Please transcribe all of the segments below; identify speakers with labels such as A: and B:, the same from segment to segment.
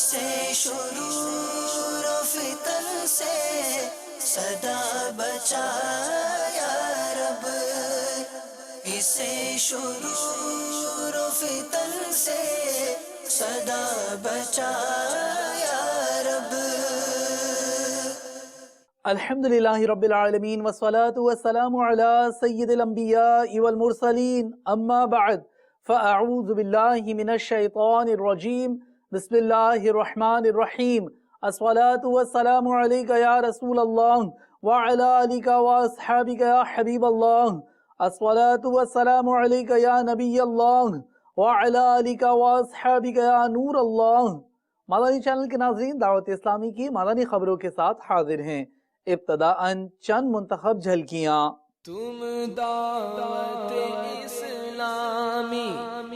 A: اسے شرور و فتن سے صدا بچا یا رب، اسے شرور و فتن سے صدا بچا یا رب۔
B: الحمدللہ رب العالمین والصلاة والسلام علی سید الانبیاء والمرسلین، اما بعد فاعوذ باللہ من الشیطان الرجیم، بسم اللہ الرحمن الرحیم۔ الصلاة والسلام علیکہ یا رسول اللہ وعلی آلک واصحابک یا حبیب اللہ، الصلاة والسلام علیکہ یا نبی اللہ وعلی آلک واصحابک یا نور اللہ۔ مدنی چینل کے ناظرین، دعوت اسلامی کی مدنی خبروں کے ساتھ حاضر ہیں۔ ابتداءً چند منتخب جھلکیاں۔
A: تم دعوت اسلامی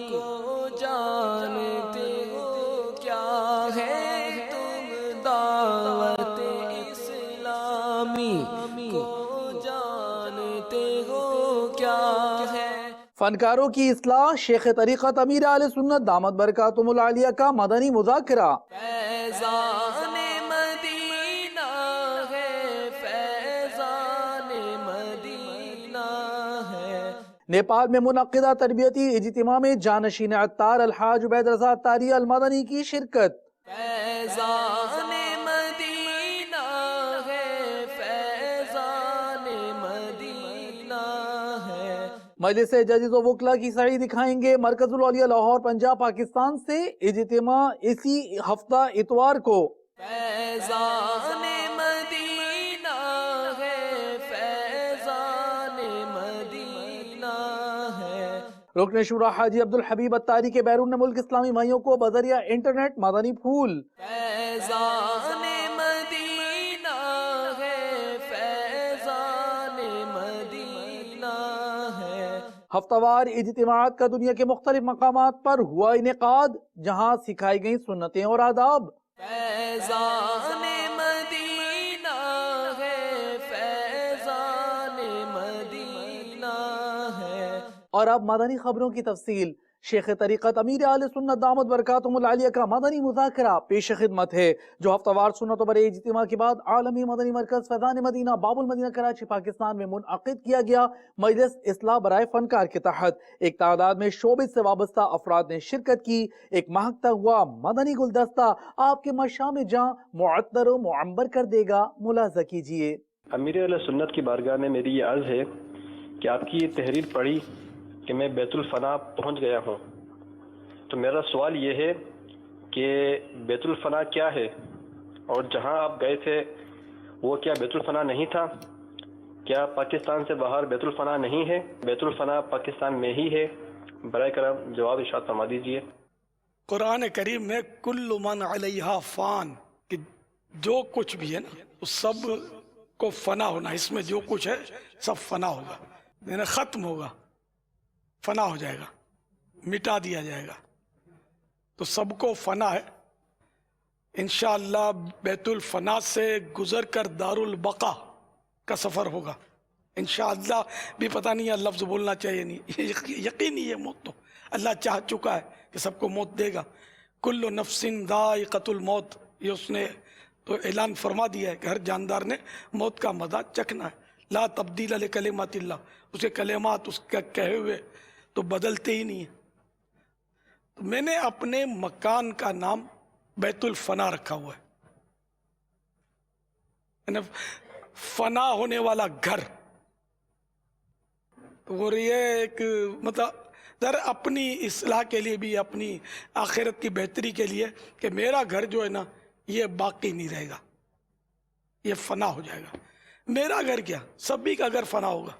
A: کو جانتے ہو کیا ہے، تم دعوت اسلامی کو جانتے ہو کیا ہے۔
B: فنکاروں کی اصلاح، شیخ طریقت امیر اہل سنت دامت برکاتہم العالیہ کا مدنی مذاکرہ۔
A: فیضان مدینہ ہے، فیضان مدینہ ہے۔
B: نیپال میں منعقدہ تربیتی اجتماع میں جانشین عطار الحاج عبید رضا عطاری المدنی کی شرکت۔
A: فیضان مدینہ ہے، فیضان مدینہ ہے۔
B: مجلس ججز و وکلا کی سعی دکھائیں گے مرکز الاولیاء لاہور پنجاب پاکستان سے، اجتماع اسی ہفتہ اتوار کو۔
A: فیضان مدینہ ہے، فیضان مدینہ ہے۔
B: رکن شورا حاجی عبدالحبیب عطاری کے بیرون ملک اسلامی بھائیوں کو بذریعہ انٹرنیٹ مدنی پھول۔
A: فیضان مدینہ ہے، فیضان مدینہ ہے۔
B: ہفتہ وار اجتماعات کا دنیا کے مختلف مقامات پر ہوا انعقاد، جہاں سکھائی گئیں سنتیں اور آداب۔
A: فیضان مدینہ ہے، فیضان مدینہ ہے۔
B: اور اب مدنی خبروں کی تفصیل۔ شیخ طریقت امیر اہل سنت دامت برکاتہم العالیہ کا مدنی مذاکرہ پیش خدمت ہے، جو ہفتہ وار سنت و برے اجتماع کے بعد عالمی مدنی مرکز فیضان مدینہ باب المدینہ کراچی پاکستان میں منعقد کیا گیا۔ مجلس اصلاح برائے فنکار کے تحت ایک تعداد میں شعبے سے وابستہ افراد نے شرکت کی۔ ایک مہکتا ہوا مدنی گلدستہ آپ کے مشام جاں معطر و معمبر کر دے گا، ملاحظہ کیجیے۔
C: امیر اہل سنت کی بارگاہ میں میری یہ عرض ہے کہ آپ کی یہ تحریر پڑھی کہ میں بیت الفنا پہنچ گیا ہوں، تو میرا سوال یہ ہے کہ بیت الفنا کیا ہے، اور جہاں آپ گئے تھے وہ کیا بیت الفنا نہیں تھا؟ کیا پاکستان سے باہر بیت الفنا نہیں ہے؟ بیت الفنا پاکستان میں ہی ہے؟ برائے کرم جواب ارشاد فرما دیجیے۔
D: قرآن کریم میں کل من علیہا فان، کہ جو کچھ بھی ہے نا اس سب کو فنا ہونا، اس میں جو کچھ ہے سب فنا ہوگا، یعنی ختم ہوگا، فنا ہو جائے گا، مٹا دیا جائے گا، تو سب کو فنا ہے۔ انشاءاللہ بیت الفنا سے گزر کر دار البقا کا سفر ہوگا انشاءاللہ۔ بھی پتہ نہیں ہے لفظ بولنا چاہیے نہیں، یقینی ہے موت تو اللہ چاہ چکا ہے کہ سب کو موت دے گا۔ کل نفس ذائقۃ الموت، یہ اس نے تو اعلان فرما دیا ہے کہ ہر جاندار نے موت کا مزہ چکھنا ہے۔ لا تبدیل لکلمات اللہ، اس کے کلمات اس کے کہے ہوئے تو بدلتے ہی نہیں ہیں۔ تو میں نے اپنے مکان کا نام بیت الفنا رکھا ہوا ہے، یعنی فنا ہونے والا گھر۔ اور یہ ایک مطلب در اپنی اصلاح کے لیے بھی، اپنی آخرت کی بہتری کے لیے، کہ میرا گھر جو ہے نا یہ باقی نہیں رہے گا، یہ فنا ہو جائے گا۔ میرا گھر کیا، سبھی کا گھر فنا ہوگا،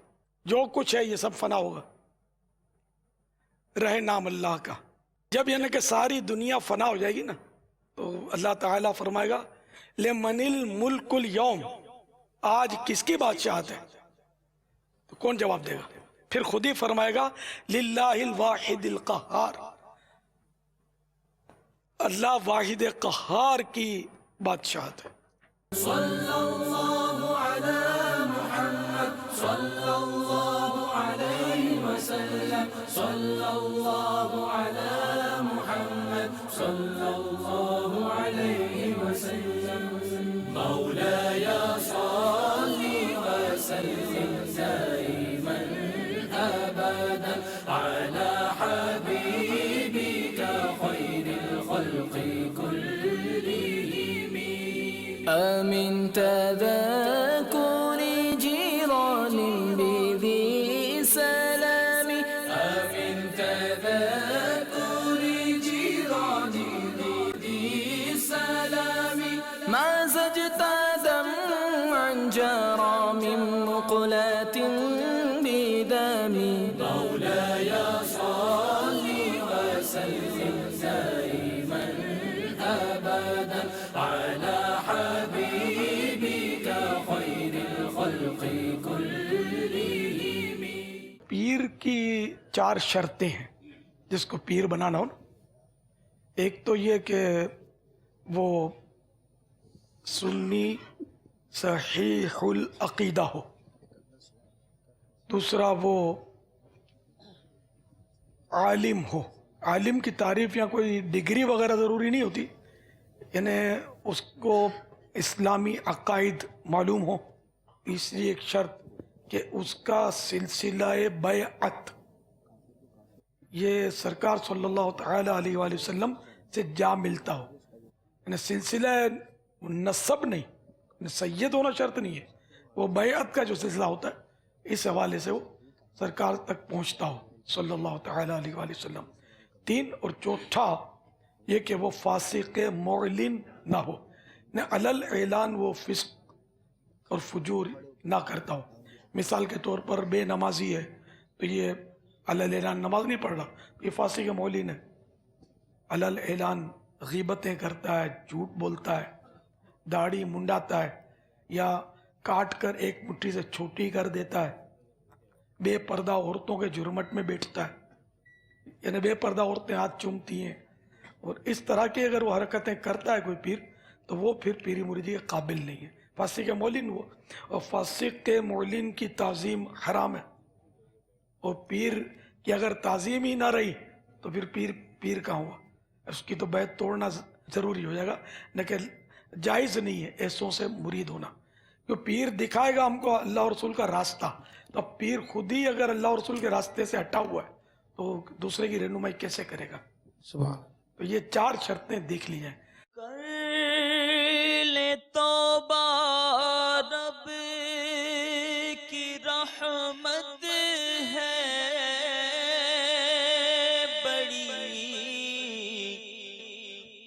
D: جو کچھ ہے یہ سب فنا ہوگا، رہے نام اللہ کا۔ جب یعنی کہ ساری دنیا فنا ہو جائے گی نا، تو اللہ تعالیٰ فرمائے گا لمن الملک اليوم، آج کس کی بادشاہت ہے؟ تو کون جواب دے گا؟ پھر خود ہی فرمائے گا للہ الواحد القہار، اللہ واحد قہار کی بادشاہت ہے۔
A: صلی اللہ علی محمد صلی اللہ علیہ وسلم، صلی اللہ علی محمد صلی اللہ علیہ عليه وسلم مولاي صل وسلم دائما أبدا على حبيبك خير الخلق كلهم آمن تذكر جيران بذي سلام آمن تذكر جيران بذي سلام ما زجت دمعا جرى من مقلة بدم مولاي صل وسلم دائما أبدا على حبيبك خير الخلق كلهم
D: پیر کی 4 شرطیں ہیں جس کو پیر بنانا ہو نا. ایک تو یہ کہ وہ سنی صحیح العقیدہ ہو. دوسرا وہ عالم ہو. عالم کی تعریف یا کوئی ڈگری وغیرہ ضروری نہیں ہوتی، یعنی اس کو اسلامی عقائد معلوم ہو. تیسری ایک شرط کہ اس کا سلسلہ بیعت یہ سرکار صلی اللہ تعالی علیہ وآلہ وسلم سے جا ملتا ہو، یعنی سلسلہ نسب نہیں، یعنی سید ہونا شرط نہیں ہے، وہ بیعت کا جو سلسلہ ہوتا ہے اس حوالے سے وہ سرکار تک پہنچتا ہو صلی اللہ تعالی علیہ وآلہ وسلم. 3 اور چوتھا یہ کہ وہ فاسق معلن نہ ہو، نہ علل اعلان وہ فسق اور فجور نہ کرتا ہو. مثال کے طور پر بے نمازی ہے تو یہ علل اعلان نماز نہیں پڑھ رہا، یہ فاسق معلن ہے. علل اعلان غیبتیں کرتا ہے، جھوٹ بولتا ہے، داڑھی منڈاتا ہے، یا کاٹ کر ایک مٹھی سے چھوٹی کر دیتا ہے، بے پردہ عورتوں کے جھرمٹ میں بیٹھتا ہے، یعنی بے پردہ عورتیں ہاتھ چومتی ہیں، اور اس طرح کی اگر وہ حرکتیں کرتا ہے کوئی پیر تو وہ پھر پیری مریدی کے قابل نہیں ہے. فاسق معلن وہ، اور فاسق معلن کی تعظیم حرام ہے. اور پیر کی اگر تعظیم ہی نہ رہی تو پھر پیر کہاں ہوا؟ اس کی تو بیعت توڑنا ضروری ہو جائے گا، لیکن جائز نہیں ہے ایسوں سے مرید ہونا. کہ پیر دکھائے گا ہم کو اللہ اور رسول کا راستہ، تو اب پیر خود ہی اگر اللہ اور رسول کے راستے سے ہٹا ہوا ہے تو دوسرے کی رہنمائی کیسے کرے گا؟
B: سبحان.
D: تو یہ 4 شرطیں دیکھ لی جائیں.
A: کر لے توبہ رب کی رحمت ہے بڑی،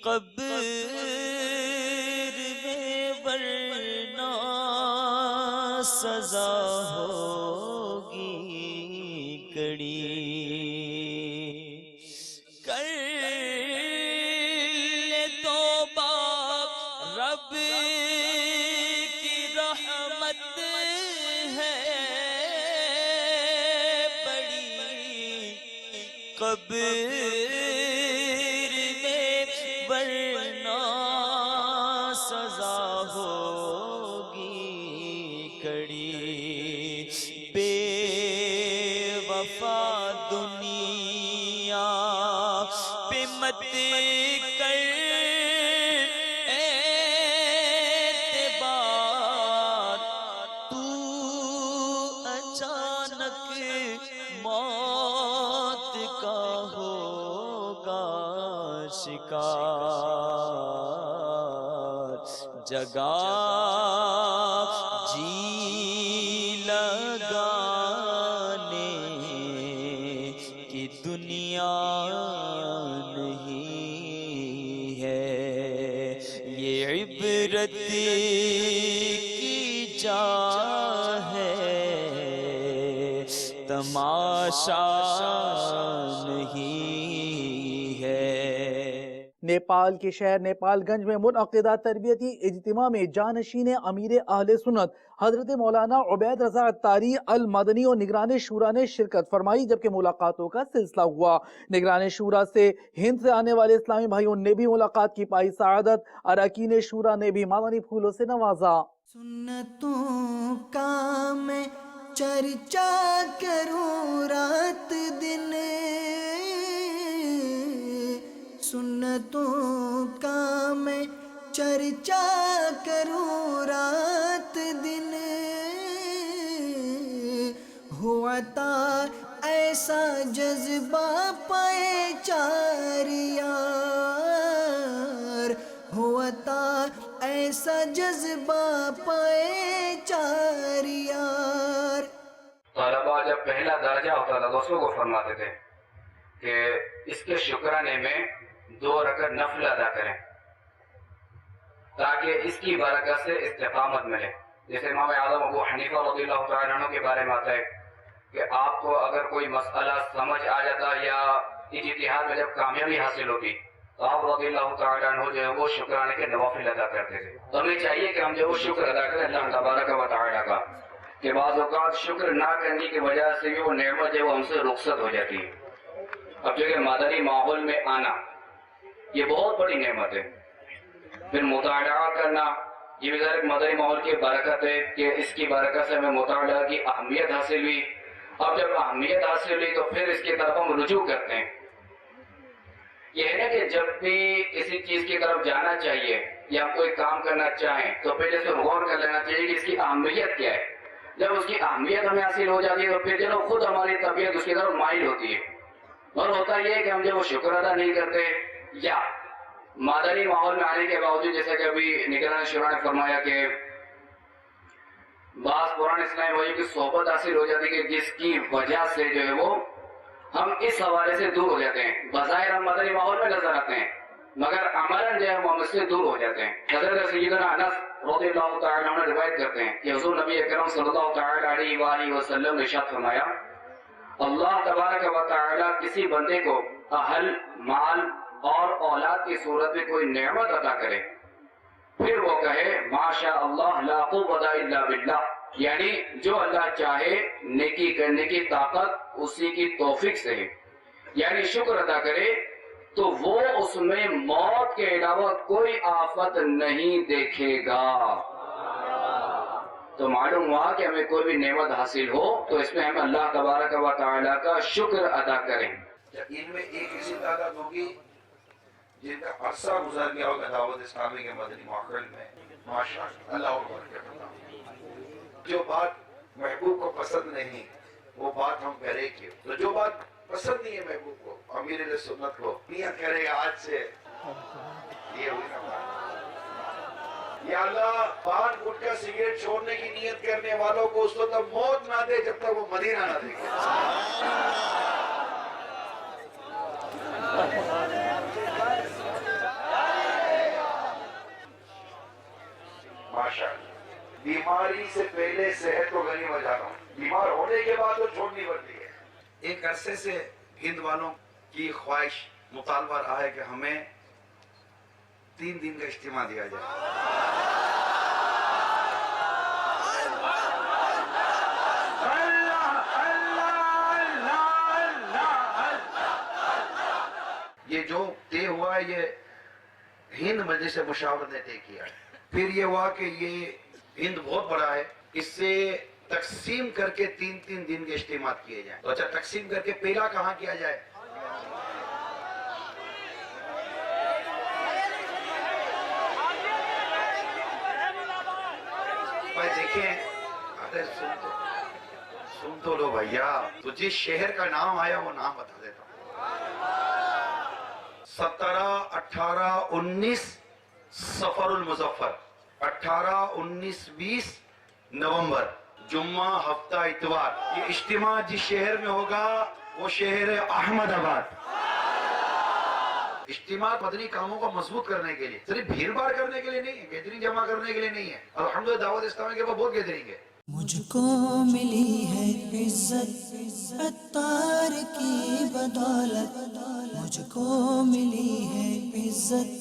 A: قبر میں ورنہ سزا ہوگی کڑی. رب کی رحمت ہے بڑی، قبر میں ورنہ سزا ہوگی کڑی. بے وفا دنیا پہ مت کر موت کا ہوگا شکار. جگہ جی لگانے کی دنیا نہیں ہے، یہ عبرت کی جا ہے، تماشا نہیں ہے.
B: نیپال کے شہر نیپال گنج میں منعقدہ تربیتی اجتماع میں جانشین امیر اہل سنت حضرت مولانا عبید رضا عطاری المدنی اور نگران شورا نے شرکت فرمائی، جبکہ ملاقاتوں کا سلسلہ ہوا. نگران شورا سے ہند سے آنے والے اسلامی بھائیوں نے بھی ملاقات کی، پائی سعادت اراکین شورا نے بھی مدنی پھولوں سے نوازا.
E: سنتوں کا میں چرچا کروں رات دن، سنتوں کا میں چرچا کروں رات دن، ہو عطا ایسا جذبہ پائے چار یار، ہو عطا ایسا جذبہ پائے چار یار۔
F: طلباء جب پہلا درجہ ہوتا تھا دوستوں کو فرماتے تھے کہ اس کے شکرانے میں 2 رکعت نفل ادا کریں تاکہ اس کی برکت سے استقامت ملے۔ جیسے امام اعظم ابو حنیفہ رضی اللہ تعالیٰ عنہ کے بارے میں آتا ہے کہ آپ کو اگر کوئی مسئلہ سمجھ آ جاتا یا اجتہاد میں جب کامیابی حاصل ہوتی تو آپ رضی اللہ تعالیٰ عنہ جو ہے وہ شکرانے کے نوافل ادا کرتے تھے۔ تو ہمیں چاہیے کہ ہم جو وہ شکر ادا کریں اللہ تبارک و تعالیٰ کا، کہ بعض اوقات شکر نہ کرنے کی وجہ سے بھی وہ نعمت ہے وہ ہم سے رخصت ہو جاتی ہے۔ اب جو کہ مدنی ماحول میں آنا یہ بہت بڑی نعمت ہے، پھر مطالعہ کرنا یہ بھی ذرا مدنی ماحول کی برکت ہے کہ اس کی برکت سے ہمیں مطالعہ کی اہمیت حاصل ہوئی۔ اب جب اہمیت حاصل ہوئی تو پھر اس کی طرف ہم رجوع کرتے ہیں۔ یہ ہے کہ جب بھی کسی چیز کی طرف جانا چاہیے یا کوئی کام کرنا چاہیں تو پہلے سے غور کر لینا چاہیے کہ اس کی اہمیت کیا ہے۔ جب اس کی اہمیت ہمیں حاصل ہو جاتی ہے تو پھر چلو خود ہماری طبیعت اس کی طرف مائل ہوتی ہے، اور ہوتا یہ ہے کہ ہم جب وہ شکر ادا نہیں کرتے یا مادری ماحول میں آنے کے باوجود، جیسے کہ ابھی نگران شورا نے فرمایا کہ بعض قرآن اسلامی بھائیوں کی صحبت حاصل ہو جاتی ہے کہ جس کی وجہ سے جو ہے وہ ہم اس حوالے سے دور ہو جاتے ہیں۔ بظاہر ہم مدنی ماحول میں نظر آتے ہیں مگر عملاً جو ہے ہم اس سے دور ہو جاتے ہیں۔ حضرت سیدنا انس رضی اللہ تعالیٰ عنہ روایت کرتے ہیں کہ حضور نبی اکرم صلی اللہ تعالیٰ علیہ وآلہ وسلم نے ارشاد فرمایا، اللہ تبارک و تعالیٰ کسی بندے کو اہل، مال اور اولاد کی صورت میں کوئی نعمت عطا کرے پھر وہ کہے ماشاء اللہ لا قوت الا باللہ، یعنی جو اللہ چاہے نیکی کرنے کی طاقت اسی کی توفیق سے ہے، یعنی شکر ادا کرے تو وہ اس میں موت کے علاوہ کوئی آفت نہیں دیکھے گا۔ تو معلوم ہوا کہ ہمیں کوئی بھی نعمت حاصل ہو تو اس میں ہم اللہ تبارک و تعالیٰ کا شکر ادا کریں۔
G: ان میں ایک ایسی تعداد ہوگی جن کا عرصہ گزر گیا ہوگا دعوت اسلامی کے مدنی ماحول میں، ماشاءاللہ اللہ اکبر کرنا۔ جو بات محبوب کو پسند نہیں وہ بات ہم کرے کیوں؟ تو جو بات پسند نہیں ہے محبوب کو، امیر علیہ سنت کو، نیت کرے گا آج سے یہ ہوئی نا بات۔ یا اللہ پان گٹکا سگریٹ چھوڑنے کی نیت کرنے والوں کو اس وقت تک موت نہ دے جب تک وہ مدینہ نہ دیکھے۔ ماشاءاللہ بیماری سے پہلے صحت کو غنیمت جانا ہوں، بیمار ہونے کے بعد تو چھوڑنی پڑتی ہے۔ ایک عرصے سے ہند والوں کی خواہش مطالبہ رہا ہے کہ ہمیں 3 دن کا اجتماع دیا جائے۔ یہ جو طے ہوا ہے یہ ہند مجلس مشاورت نے طے کیا ہے۔ پھر یہ ہوا کہ یہ ہند بہت بڑا ہے، اس سے تقسیم کر کے 3 دن کے اجتماع کیے جائیں۔ تو اچھا تقسیم کر کے پہلا کہاں کیا جائے؟ بھائی دیکھیں، ارے سن تو لو بھیا، تو جس شہر کا نام آیا وہ نام بتا دیتا ہوں۔ 17، 18، 19 سفر المظفر، 18، 19، 20 نومبر، جمعہ ہفتہ اتوار۔ یہ اجتماع جس شہر میں ہوگا وہ شہر ہے احمد آباد۔ اجتماع مدنی کاموں کو مضبوط کرنے کے لیے، صرف بھیڑ بھاڑ کرنے کے لیے نہیں ہے، گیدرنگ جمع کرنے کے لیے نہیں ہے۔ الحمدللہ دعوت اسلامی کے بعد بہت گیدرنگ ہے۔
E: مجھ کو ملی ہے عزت عطار کی بدولت، مجھ کو ملی ہے عزت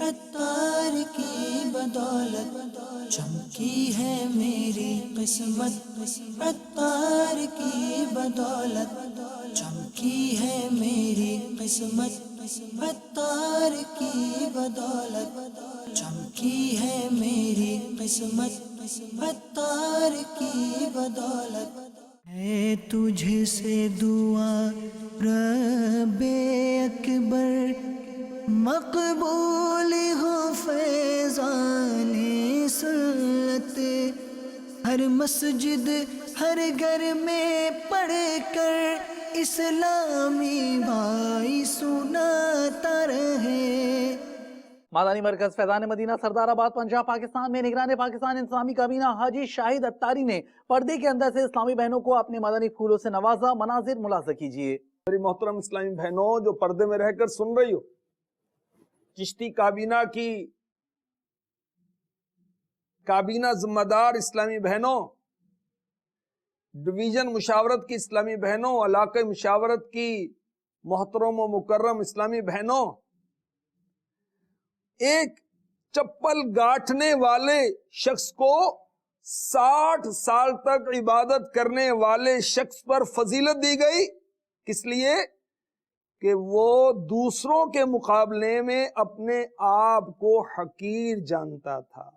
E: عطار کی بدولت، چمکی ہے میری قسمت عطار کی بدولت، چمکی ہے میری قسمت عطار کی بدولت، چمکی ہے میری قسمت عطار کی بدولت۔ ہے تجھ سے دعا رب اکبر مقبول ہو فیضان سنت، ہر مسجد ہر گھر میں پڑھ کر اسلامی بھائی سناتا رہے۔
B: مدنی مرکز فیضان مدینہ سردار آباد پنجاب پاکستان میں نگران پاکستان اسلامی کابینہ حاجی شاہد اتاری نے پردے کے اندر سے اسلامی بہنوں کو اپنے مدنی پھولوں سے نوازا۔ مناظر ملاحظہ کیجیے۔
H: میری محترم اسلامی بہنوں جو پردے میں رہ کر سن رہی ہو، چشتی کابینہ کی کابینہ ذمہ دار اسلامی بہنوں، ڈویژن مشاورت کی اسلامی بہنوں، علاقہ مشاورت کی محترم و مکرم اسلامی بہنوں، ایک چپل گاٹھنے والے شخص کو 60 سال تک عبادت کرنے والے شخص پر فضیلت دی گئی، کس لیے کہ وہ دوسروں کے مقابلے میں اپنے آپ کو حقیر جانتا تھا،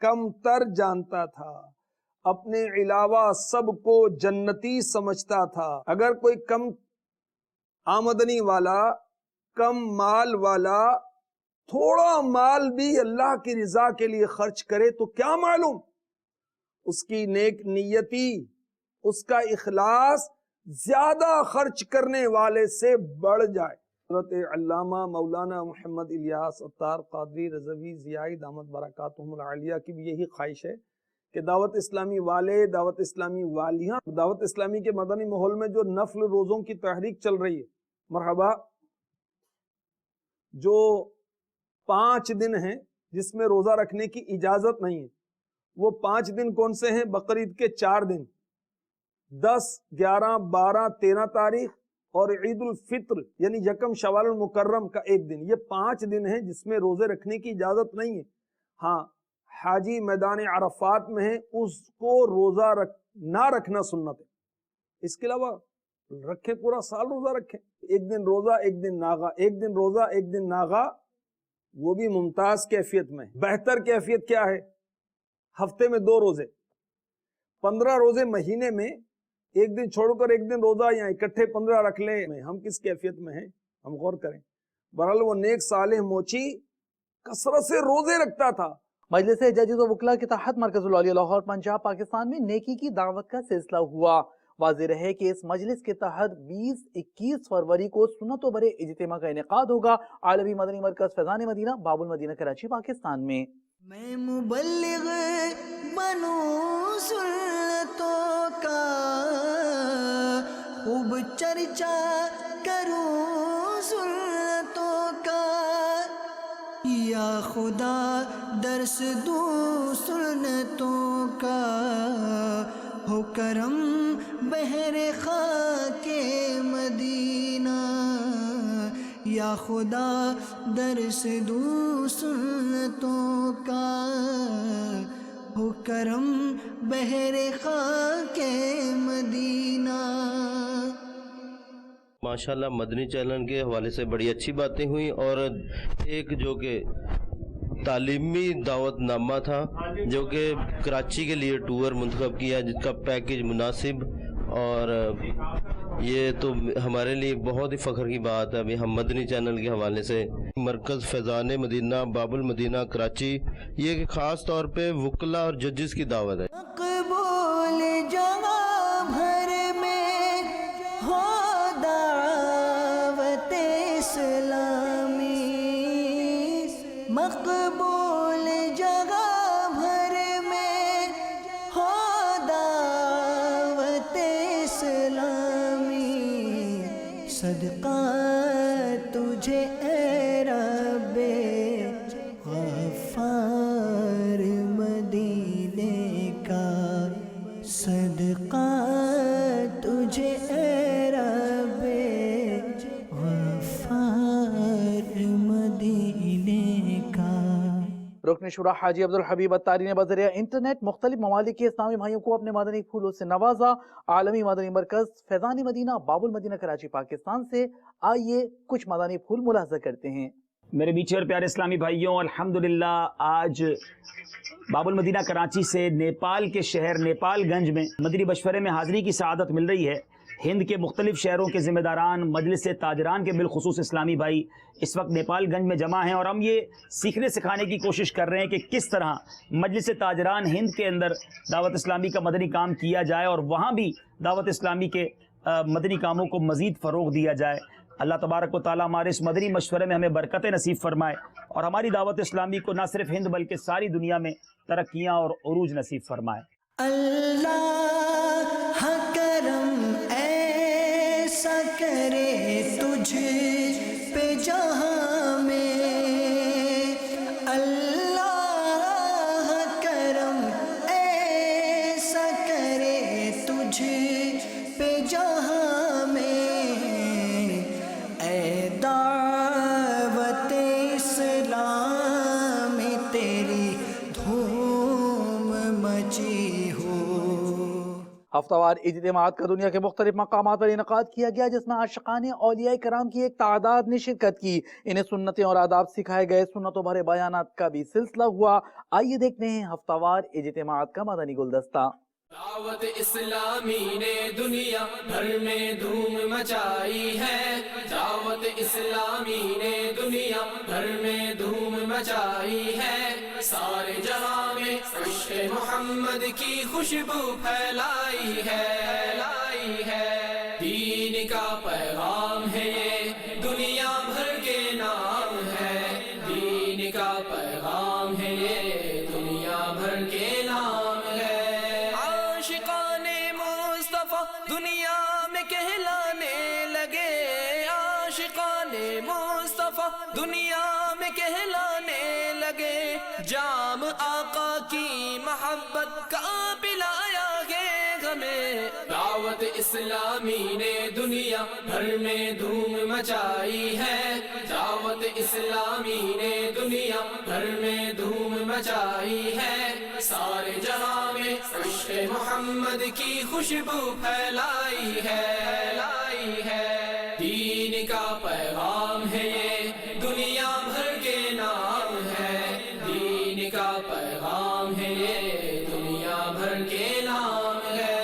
H: کم تر جانتا تھا، اپنے علاوہ سب کو جنتی سمجھتا تھا۔ اگر کوئی کم آمدنی والا، کم مال والا تھوڑا مال بھی اللہ کی رضا کے لیے خرچ کرے تو کیا معلوم اس کی نیک نیتی، اس کا اخلاص زیادہ خرچ کرنے والے سے بڑھ جائے۔ حضرت علامہ مولانا محمد الیاس عطار قادری رضوی ضیائی دامت برکاتہم العالیہ کی بھی یہی خواہش ہے کہ دعوت اسلامی والے، دعوت اسلامی والیاں، دعوت اسلامی کے مدنی ماحول میں جو نفل روزوں کی تحریک چل رہی ہے، مرحبا، جو 5 دن ہیں جس میں روزہ رکھنے کی اجازت نہیں ہے، وہ 5 دن کون سے ہیں؟ بقرعید کے 4 دن، 10، 11، 12، 13 تاریخ اور عید الفطر یعنی یکم شوال المکرم کا 1 دن، یہ 5 دن ہیں جس میں روزے رکھنے کی اجازت نہیں ہے۔ ہاں، حاجی میدان عرفات میں ہے، اس کو روزہ نہ رکھنا سنت ہے، اس کے علاوہ رکھے، پورا سال روزہ رکھے، 1 دن روزہ 1 دن ناغا، 1 دن روزہ 1 دن ناغا، وہ بھی ممتاز کیفیت میں۔ بہتر کیفیت کیا ہے؟ ہفتے میں 2 روزے، 15 روزے مہینے میں 1 دن چھوڑ کر 1 دن روزہ، یا اکٹھے 15 رکھ لیں، ہم کس کیفیت میں ہیں ہم غور کریں۔ بہرحال وہ نیک صالح موچی کثرت سے روزے رکھتا تھا۔
B: مجلس ججز و وکلاء کے تحت مرکز العالیہ لاہور پنجاب پاکستان میں نیکی کی دعوت کا سلسلہ ہوا۔ واضح رہے کہ اس مجلس کے تحت 20-21 فروری کو سنت و برے اجتماع کا انعقاد ہوگا عالمی مدنی مرکز فیضان مدینہ باب المدینہ کراچی پاکستان میں۔
E: میں مبلغ بنوں سنتوں کا، خوب چرچا کروں سنتوں کا، یا خدا درس دوں سنتوں کا، ہو کرم بہر خاک مدینہ، یا خدا درس دوں سنتوں کا، ہو کرم بہر خاک مدینہ۔
I: ماشاءاللہ مدنی چینل کے حوالے سے بڑی اچھی باتیں ہوئیں، اور ایک جو کہ تعلیمی دعوت نامہ تھا جو کہ کراچی کے لیے ٹور منتخب کیا، جس کا پیکج مناسب، اور یہ تو ہمارے لیے بہت ہی فخر کی بات ہے۔ ابھی ہم مدنی چینل کے حوالے سے مرکز فیضان مدینہ باب المدینہ کراچی، یہ کہ خاص طور پہ وکلاء اور ججز کی دعوت ہے۔
E: مقبول جہاں بھر میں ہو دعوت اسلامی، مقبول جگہ بھر میں ہو دعوت اسلامی، صدقہ تجھے اے رب غفار مدینے کا، صدقہ تجھے اے رب غفار مدینے کا۔
B: رکن شورا حاجی عبدالحبیب اتاری نے بذریعہ انٹرنیٹ مختلف ممالک کے اسلامی بھائیوں کو اپنے مدنی پھولوں سے نوازا۔ عالمی مدنی مرکز فیضان مدینہ باب المدینہ کراچی پاکستان سے آئیے کچھ مدنی پھول ملاحظہ کرتے ہیں۔
J: میرے میٹھے اور پیارے اسلامی بھائیوں، الحمدللہ آج باب المدینہ کراچی سے نیپال کے شہر نیپال گنج میں مدنی مشورے میں حاضری کی سعادت مل رہی ہے ہند کے مختلف شہروں کے ذمہ داران، مجلس تاجران کے بالخصوص اسلامی بھائی اس وقت نیپال گنج میں جمع ہیں، اور ہم یہ سیکھنے سکھانے کی کوشش کر رہے ہیں کہ کس طرح مجلس تاجران ہند کے اندر دعوت اسلامی کا مدنی کام کیا جائے اور وہاں بھی دعوت اسلامی کے مدنی کاموں کو مزید فروغ دیا جائے۔ اللہ تبارک و تعالیٰ ہمارے اس مدنی مشورے میں ہمیں برکتیں نصیب فرمائے اور ہماری دعوت اسلامی کو نہ صرف ہند بلکہ ساری دنیا میں ترقیاں اور عروج نصیب فرمائے۔
E: اللہ کرم ایسا کرے تجھ پہ جہاں میں، اللہ کرم ایسا کرے تجھ پہ جہاں میں، اے دعوت اسلام تیری دھوم مچی ہو۔
B: ہفتہ وار اجتماعات کا دنیا کے مختلف مقامات پر انعقاد کیا گیا، جس میں عاشقان اولیاء کرام کی ایک تعداد نے شرکت کی۔ انہیں سنتیں اور آداب سکھائے گئے، سنتوں بھرے بیانات کا بھی سلسلہ ہوا۔ آئیے دیکھتے ہیں ہفتہ وار اجتماعات کا مدنی گلدستہ۔
A: دعوت اسلامی نے دنیا بھر میں دھوم مچائی ہے، دعوت اسلامی نے دنیا بھر میں دھوم مچائی ہے، سارے جہاں میں عشق محمد کی خوشبو پھیلائی ہے، دین کا پیغام ہے یہ دنیا بھر کے نام ہے، دین کا پیغام ہے یہ دنیا بھر کے نام ہے۔ عاشقان مصطفیٰ دنیا میں کہلانے لگے، عاشقان مصطفیٰ دنیا میں کہلانے لگے، جام آقا کی محبت کا پلایا گے ہمیں، دعوت اسلامی نے دنیا بھر میں دھوم مچائی ہے، دعوت اسلامی نے دنیا بھر میں دھوم مچائی ہے، سارے جہاں میں عشق محمد کی خوشبو پھیلائی ہے، دین کا پیغام ہے یہ دنیا بھر کے نام ہے، دین کا پیغام ہے یہ دنیا بھر کے نام ہے۔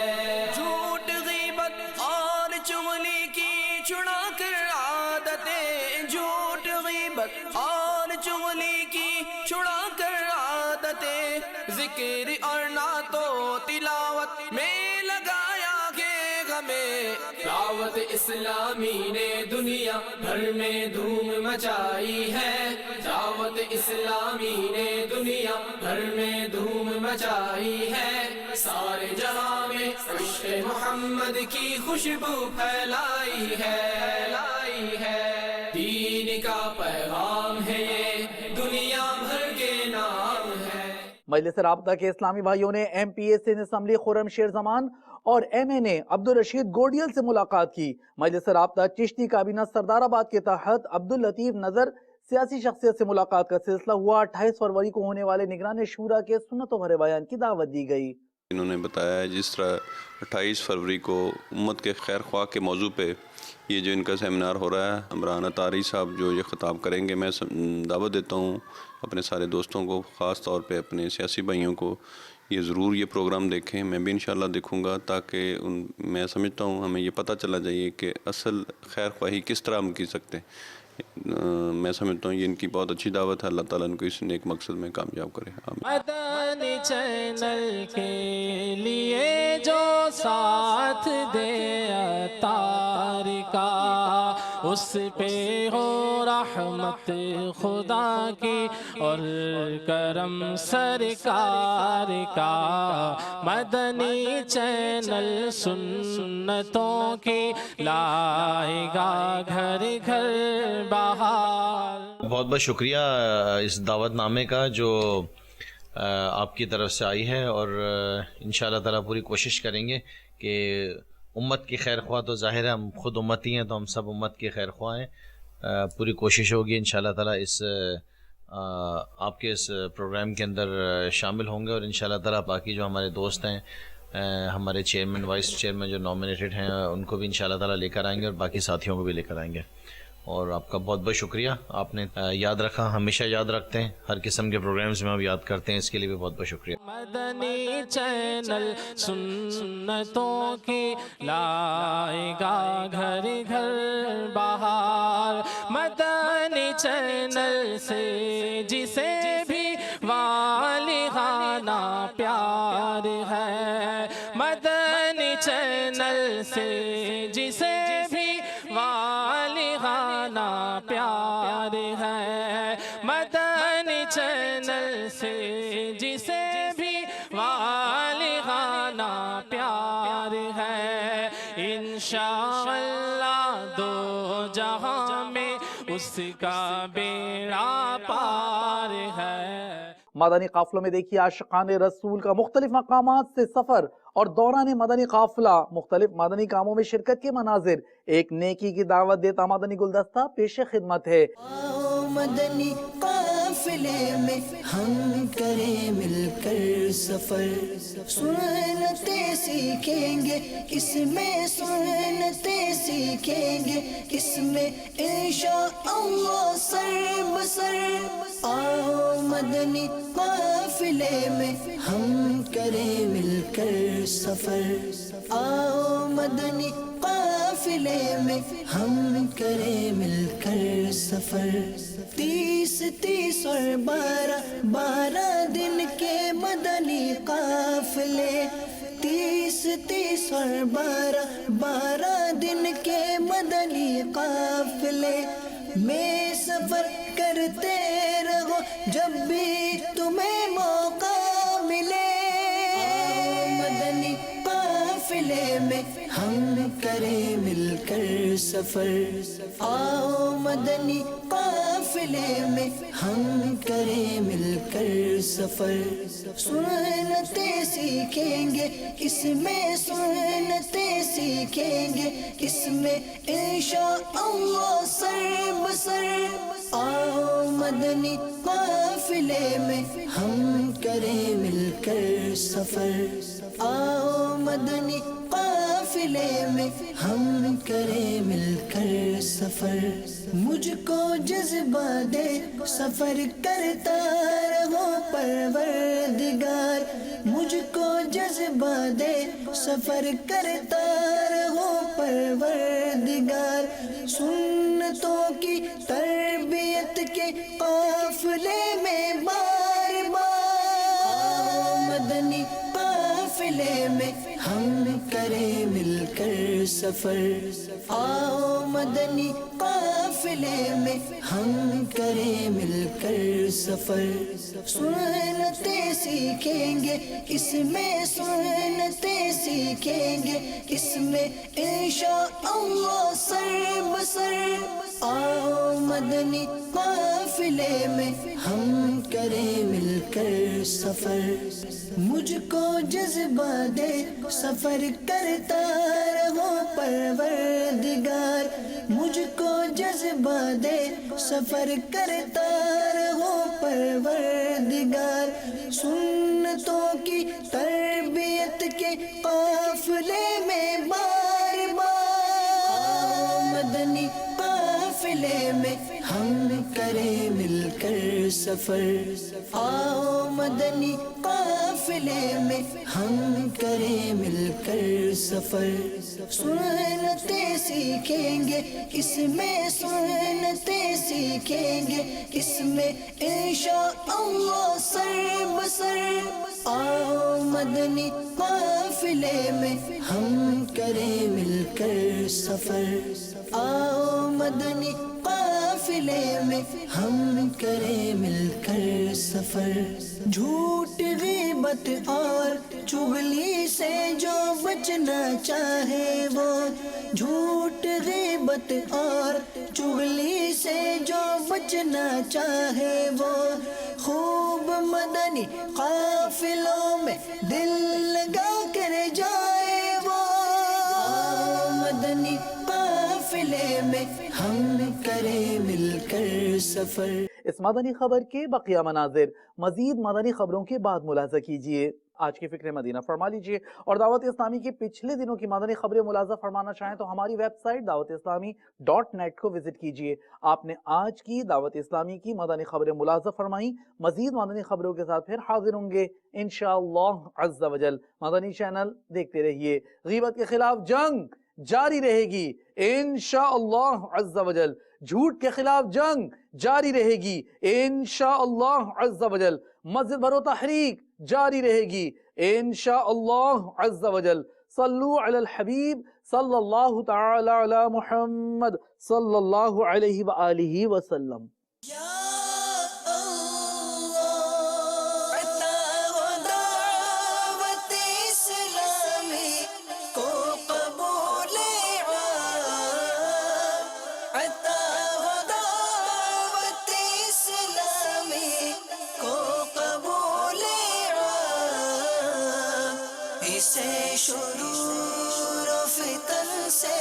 A: جھوٹ غیبت اور چغلی کی چھڑا کر عادتیں، جھوٹ غیبت اور چغلی کی چھڑا کر عادتیں، ذکر اور نعت و تلاوت میں لگایا گے ہمیں، دعوت اسلامی نے دنیا بھر میں دھوم مچائی ہے، دعوت اسلامی نے دنیا بھر میں دھوم مچائی ہے، سارے جہاں میں عشق محمد کی خوشبو پھیلائی ہے، دین کا پیغام ہے یہ دنیا بھر کے نام ہے۔
B: مجلس رابطہ کے اسلامی بھائیوں نے ایم پی اے سندھ اسمبلی خرم شیر زمان اور ایم این اے عبدالرشید گوڈیل سے ملاقات کی۔ مجلس رابطہ چشتی کابینہ سردار آباد کے تحت عبداللطیف نظر سیاسی شخصیت سے ملاقات کا سلسلہ ہوا۔ 28 فروری کو ہونے والے نگران شورا کے سنتوں بھرے بیان کی دعوت دی گئی۔
K: انہوں نے بتایا ہے جس طرح 28 فروری کو امت کے خیر خواہ کے موضوع پہ یہ جو ان کا سیمینار ہو رہا ہے، عمران اطاری صاحب جو یہ خطاب کریں گے، میں دعوت دیتا ہوں اپنے سارے دوستوں کو، خاص طور پہ اپنے سیاسی بھائیوں کو، یہ ضرور یہ پروگرام دیکھیں۔ میں بھی انشاءاللہ دیکھوں گا، تاکہ میں سمجھتا ہوں ہمیں یہ پتہ چلا جائے کہ اصل خیر خواہی کس طرح ہم کی سکتے ہیں۔ میں سمجھتا ہوں یہ ان کی بہت اچھی دعوت ہے، اللہ تعالیٰ ان کو اس نیک مقصد میں کامیاب کرے، آمین۔
A: مدنی چینل کے لیے جو ساتھ دے اطار کا، اس پہ ہو رحمت خدا کی اور کرم سرکار کا۔ مدنی چینل سنتوں کی لائے گا گھر گھر بہار۔
I: بہت بہت شکریہ اس دعوت نامے کا جو آپ کی طرف سے آئی ہے، اور انشاءاللہ تعالیٰ پوری کوشش کریں گے کہ امت کی خیر خواہ، تو ظاہر ہے ہم خود امتی ہیں تو ہم سب امت کی خیر خواہ ہیں، پوری کوشش ہوگی انشاءاللہ تعالیٰ اس آپ کے اس پروگرام کے اندر شامل ہوں گے، اور انشاءاللہ تعالیٰ باقی جو ہمارے دوست ہیں، ہمارے چیئرمین وائس چیئرمین جو نامینیٹڈ ہیں، ان کو بھی انشاءاللہ تعالیٰ لے کر آئیں گے، اور باقی ساتھیوں کو بھی لے کر آئیں گے۔ اور آپ کا بہت بہت شکریہ، آپ نے یاد رکھا، ہمیشہ یاد رکھتے ہیں، ہر قسم کے پروگرامز میں آپ یاد کرتے ہیں، اس کے لیے بھی بہت بہت شکریہ۔
A: مدنی چینل سنتوں کی لائے گا گھر گھر بہار، مدنی چینل سے جسے بھی والہانہ پیار ہے، مدنی چینل سے جسے بھی والہانہ پیار ہے، مدنی چینل سے جسے بھی والہانہ پیار ہے، انشاءاللہ دو جہاں میں اس کا بیڑا پار ہے۔
B: مدنی قافلوں میں دیکھیے عاشقان رسول کا مختلف مقامات سے سفر اور دوران مدنی قافلہ مختلف مدنی کاموں میں شرکت کے مناظر، ایک نیکی کی دعوت دیتا مدنی گلدستہ پیش خدمت ہے۔
E: مدنی قافلے میں ہم کریں مل کر سفر، سنتیں سیکھیں گے اس میں، سنتیں سیکھیں گے اس میں، انشاءاللہ سر بسر۔ آؤ مدنی قافلے میں ہم کریں مل کر سفر، آؤ مدنی قافلے میں ہم کریں مل کر سفر، 30 اور 12 دن کے مدنی قافلے، 30 اور 12 دن کے مدنی قافلے میں سفر کرتے رہو جب بھی تمہیں موقع ملے، مدنی قافلے میں ہم کریں مل کر سفر، آؤ مدنی قافلے میں ہم کریں مل کر سفر، سنتیں سیکھیں گے اس میں، سنتیں سیکھیں گے اس میں، انشاءاللہ سر بسر۔ آؤ مدنی قافلے میں ہم کریں مل کر سفر، آؤ مدنی قافلے میں ہم کریں مل کر سفر، مجھ کو جذبہ دے سفر کرتا رہو پروردگار، مجھ کو جذبہ دے سفر کرتا رہو پروردگار، سنتوں کی تربیت کے قافلے میں بار بار، مدنی قافلے میں ہم کریں مل کر سفر، آؤ مدنی قافلے میں ہم کریں مل کر سفر، سنتیں سیکھیں گے اس میں، سنتیں سیکھیں گے اس میں، انشاءاللہ سر بسر۔ آؤ مدنی قافلے میں ہم کریں مل کر سفر، مجھ کو جذبہ دے سفر کرتا رہو پروردگار، مجھ کو جذبہ دے سفر کرتا رہو پروردگار، سنتوں کی تربیت کے قافلے میں بار بار، مدنی قافلے میں ہم کریں مل کر سفر، آؤ مدنی قافلے میں ہم کریں مل کر سفر، سنتیں سیکھیں گے اس میں، سنتیں سیکھیں گے اس میں، انشاءاللہ سر بسر۔ آؤ مدنی قافلے میں ہم کریں مل کر سفر، آؤ مدنی قافلے میں ہم کریں مل کر سفر، جھوٹ غیبت اور چغلی سے جو بچنا چاہے وہ، جھوٹ غیبت اور چغلی سے جو بچنا چاہے وہ، خوب مدنی قافلوں میں دل لگا کر جائے وہ، مدنی قافلے میں ہم کریں مل کر سفر۔
B: اس مدنی خبر کے بقیہ مناظر مزید مدنی خبروں کے بعد ملاحظہ کیجیے۔ آج کی فکر مدینہ فرما لیجئے، اور دعوت اسلامی کی پچھلے دنوں کی مدنی خبریں ملاحظہ فرمانا چاہیں تو ہماری ویب سائٹ دعوت اسلامی .net کو وزٹ کیجئے۔ آپ نے آج کی دعوت اسلامی کی مدنی خبریں ملاحظہ فرمائیں، مزید مدنی خبروں کے ساتھ پھر حاضر ہوں گے انشاءاللہ عز و جل۔ مدنی چینل دیکھتے رہیے۔ غیبت کے خلاف جنگ جاری رہے گی انشاءاللہ عز و جل، جھوٹ کے خلاف جنگ جاری رہے گی انشاءاللہ عز و جل، مسجد بھرو تحریک جاری رہے گی انشاءاللہ عز و جل۔ صلو علی الحبیب صلی اللہ تعالی علی محمد صلی اللہ علیہ وآلہ وسلم۔
E: شرور و فتن سے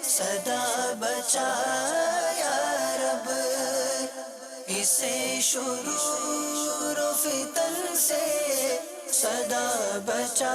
E: صدا بچا یا رب، اسے شرور و فتن سے صدا بچا